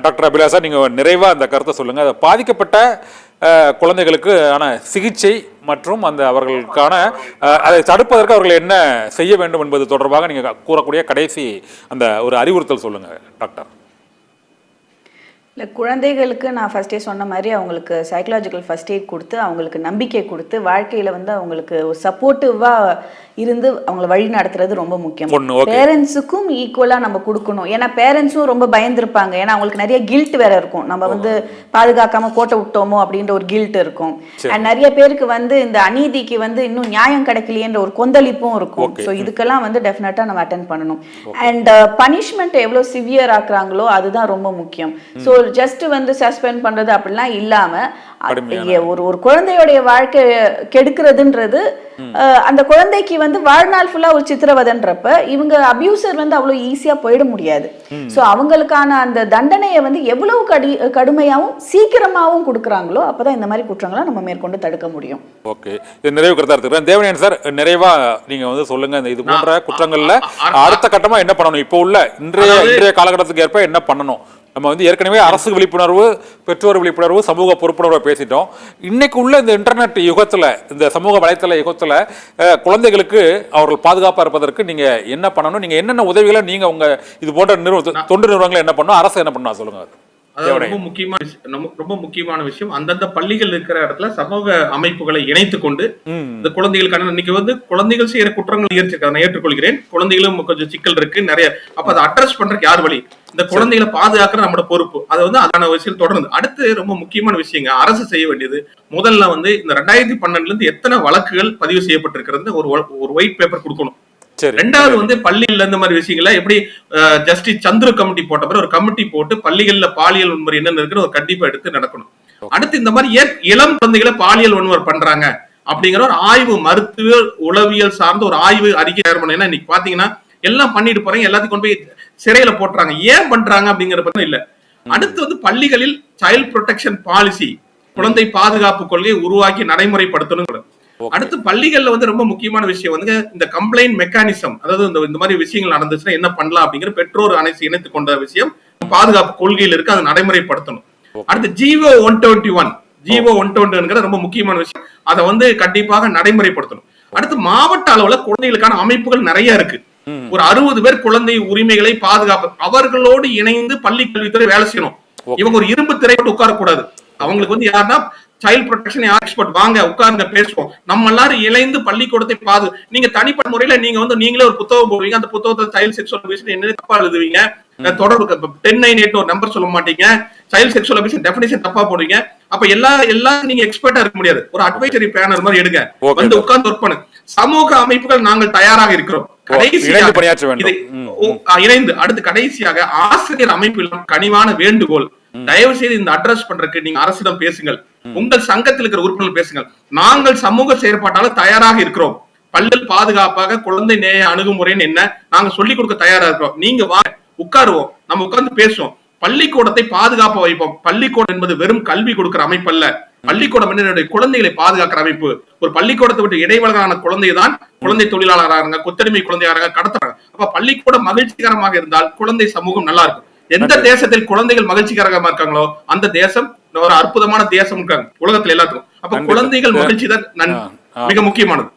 Doctor Abhilasha, நீங்கள் நிறைவாக அந்த கருத்தை சொல்லுங்கள். அதை பாதிக்கப்பட்ட குழந்தைகளுக்கு ஆன சிகிச்சை மற்றும் அந்த அவர்களுக்கான அதை தடுப்பதற்கு அவர்கள் என்ன செய்ய வேண்டும் என்பது தொடர்பாக நீங்கள் கூறக்கூடிய கடைசி அந்த ஒரு அறிவுறுத்தல் சொல்லுங்கள் டாக்டர். இல்லை, குழந்தைகளுக்கு நான் ஃபஸ்ட்டே சொன்ன மாதிரி அவங்களுக்கு சைக்கலாஜிக்கல் ஃபஸ்ட் எய்ட் கொடுத்து அவங்களுக்கு நம்பிக்கை கொடுத்து வாழ்க்கையில் அவங்களுக்கு ஒரு சப்போர்ட்டிவாக இருந்து அவங்கள வழி நடத்துறது ரொம்ப முக்கியம். பேரண்ட்ஸுக்கும் ஈக்குவலாக நம்ம கொடுக்கணும். ஏன்னா பேரண்ட்ஸும் ரொம்ப பயந்துருப்பாங்க. ஏன்னா அவங்களுக்கு நிறைய கில்ட் வேற இருக்கும். நம்ம பாதுகாக்காம கோட்டை விட்டோமோ அப்படின்ற ஒரு கில்ட் இருக்கும். அண்ட் நிறைய பேருக்கு இந்த அநீதிக்கு இன்னும் நியாயம் கிடைக்கலையன்ற ஒரு கொந்தளிப்பும் இருக்கும். ஸோ இதுக்கெல்லாம் டெஃபினட்டாக நம்ம அட்டென்ட் பண்ணணும். அண்ட் பனிஷ்மெண்ட் எவ்வளோ சிவியர் ஆக்குறாங்களோ அதுதான் ரொம்ப முக்கியம். ஸோ ஜஸ்ட் சஸ்பெண்ட் பண்றது அப்படிலாம் இல்லாம ஒரு குழந்தையோடைய வாழ்க்கை கெடுக்கிறதுன்றது அந்த குழந்தைக்கு வாழ்நாள் ஃபுல்லா ஒரு சித்திரவதைன்றப்ப இவங்க அபியூசர் அவ்வளவு ஈஸியா போயிட முடியாது. சோ அவங்களுக்கான அந்த தண்டனையை எவ்வளவு கடுமையாவும் சீக்கிரமாவும் கொடுக்குறாங்களோ அப்பதான் இந்த மாதிரி குற்றங்களை நம்ம மேற்கொண்டு தடுக்க முடியும். ஓகே, நிறைவு கருத்தா இருக்கிறேன். தேவநேயன் சார், நிறைவா நீங்க சொல்லுங்க, இது போன்ற குற்றங்கள்ல அடுத்த கட்டமா என்ன பண்ணணும், இப்போ உள்ள இன்றைய காலகட்டத்துக்கு ஏற்ப என்ன பண்ணணும்? நம்ம ஏற்கனவே அரசு விழிப்புணர்வு, பெற்றோர் விழிப்புணர்வு, சமூக பொறுப்புணர்வை பேசிட்டோம். இன்னைக்கு உள்ள இந்த இன்டர்நெட் யுகத்துல, இந்த சமூக வலைத்தள யுகத்துல குழந்தைகளுக்கு அவர்கள் பாதுகாப்பா இருப்பதற்கு நீங்க என்ன பண்ணணும்? நீங்க என்னென்ன உதவிகளை நீங்க உங்க இது போன்ற தொண்டு நிறுவனங்கள் என்ன பண்ணணும், அரசு என்ன பண்ணணும் சொல்லுங்க. ரொம்ப முக்கியமான விஷயம், அந்தந்த பள்ளிகள் இருக்கிற இடத்துல சமூக அமைப்புகளை இணைத்துக் கொண்டு இந்த குழந்தைகளுக்கான இன்னைக்கு குழந்தைகள் செய்யற குற்றங்கள் நான் ஏற்றுக்கொள்கிறேன். குழந்தைகளும் கொஞ்சம் சிக்கல் இருக்கு நிறைய. அப்ப அதை அட்ரஸ் பண்றதுக்கு யார் வழி? இந்த குழந்தைகளை பாதுகாக்கிற நம்மளோட பொறுப்பு. அது அதான விஷயம் தொடர்ந்து. அடுத்து ரொம்ப முக்கியமான விஷயங்க அரசு செய்ய வேண்டியது, முதல்ல இந்த 2012 இருந்து எத்தனை வழக்குகள் பதிவு செய்யப்பட்டிருக்கிறது ஒரு ஒயிட் பேப்பர் கொடுக்கணும். ரெண்டாவது பள்ளியில இந்த மாதிரி விஷயங்கள எப்படி ஜஸ்டிஸ் சந்துரு கமிட்டி போட்ட மாதிரி ஒரு கமிட்டி போட்டு பள்ளிகள்ல பாலியல் வன்முறை என்ன இருக்குன்னு ஒரு கண்டிப்பா எடுத்து நடக்கணும். அடுத்து இந்த மாதிரி இளம் குழந்தைகளை பாலியல் வன்முறை பண்றாங்க அப்படிங்கிற ஒரு ஆய்வு, மருத்துவ உளவியல் சார்ந்த ஒரு ஆய்வு அறிக்கை தயார் பண்ணணும். ஏன்னா இன்னைக்கு பாத்தீங்கன்னா எல்லாம் பண்ணிட்டு போறாங்க, எல்லாத்தையும் கொண்டு போய் சிறையில போட்டுறாங்க. ஏன் பண்றாங்க அப்படிங்கிற பத்தி இல்ல. அடுத்து பள்ளிகளில் சைல்ட் ப்ரொடெக்ஷன் பாலிசி, குழந்தை பாதுகாப்பு கொள்கையை உருவாக்கி நடைமுறைப்படுத்தணும். அடுத்து பள்ளிகள்ல ரொம்ப முக்கியமான விஷயம் இந்த கம்ப்ளைண்ட் மெக்கானிசம், அதாவது இந்த மாதிரி விஷயங்கள் நடந்துச்சுன்னா என்ன பண்ணலாம் அப்படிங்கிற பெற்றோர் அனைத்து இணைத்துக் கொண்ட விஷயம் பாதுகாப்பு கொள்கையில் இருக்கு, அதை நடைமுறைப்படுத்தணும். அடுத்து ஜிஓ 120 ரொம்ப முக்கியமான விஷயம், அதை கண்டிப்பாக நடைமுறைப்படுத்தணும். அடுத்து மாவட்ட அளவுல குழந்தைகளுக்கான அமைப்புகள் நிறைய இருக்கு. ஒரு 60 பேர் குழந்தை உரிமைகளை பாதுகாப்பு அவர்களோடு இணைந்து பள்ளி கல்வித்துறை வேலை செய்யணும். இவங்க ஒரு இரும்பு திரையோடு உட்காரக்கூடாது. அவங்களுக்கு யாருன்னா சைல்ட் ப்ரொடெக்ஷன் எக்ஸ்பர்ட், வாங்க உட்கார்ந்து பேசுவோம். நம்ம எல்லாரும் இணைந்து பள்ளிக்கூடத்தை நீங்க தனிப்பட்ட முறையில நீங்களே ஒரு புத்தகம் போடுவீங்க. அந்த புத்தகத்தை சைல்ட் செக்சுவல் அபியூஸ் என்ன தப்பா எழுதுவீங்க, தொடர்பு 1098 ஒரு நம்பர் சொல்ல மாட்டீங்க, சைல்ட் செக்சுவல் அபியூஸ் டெஃபினிஷன் தப்பா போடுவீங்க. அப்ப எல்லாரும் நீங்க எக்ஸ்பர்ட்டா இருக்க முடியாது. ஒரு அட்வைசரி பேனல் மாதிரி எடுங்க, உட்கார்ந்து ஒர்க் பண்ணு. சமூக அமைப்புகள் நாங்கள் தயாராக இருக்கிறோம். இணைந்து அடுத்து கடைசியாக ஆசிரியர் அமைப்பிலும் கனிவான வேண்டுகோள், தயவு செய்து இந்த அட்ரஸ் பண்றதுக்கு நீங்க அரசிடம் பேசுங்கள், உங்கள் சங்கத்தில் இருக்கிற உறுப்பினர்கள் பேசுங்கள். நாங்கள் சமூக செயற்பாட்டாளர் தயாராக இருக்கிறோம். பள்ளியில் பாதுகாப்பாக குழந்தை நேய அணுகுமுறைன்னு என்ன நாங்க சொல்லிக் கொடுக்க தயாரா இருக்கிறோம். நீங்க வாங்க, உட்காருவோம், நம்ம உட்கார்ந்து பேசுவோம். பள்ளிக்கூடத்தை பாதுகாப்பா வைப்போம். பள்ளிக்கூடம் என்பது வெறும் கல்வி கொடுக்கிற அமைப்பு அல்ல. பள்ளிக்கூடம் என்னுடைய குழந்தைகளை பாதுகாக்கிற அமைப்பு. ஒரு பள்ளிக்கூடத்தை விட்டு இடைவெளியான குழந்தை தான் குழந்தை தொழிலாளராக, கொத்தடிமை குழந்தையாக கடத்துறாங்க. அப்ப பள்ளிக்கூடம் மகிழ்ச்சிகரமாக இருந்தால் குழந்தை சமூகம் நல்லா இருக்கும். எந்த தேசத்தில் குழந்தைகள் மகிழ்ச்சிகரமா இருக்காங்களோ அந்த தேசம் ஒரு அற்புதமான தேசம் இருக்காங்க உலகத்துல எல்லாத்துக்கும். அப்ப குழந்தைகள் மகிழ்ச்சி தான் மிக முக்கியமானது.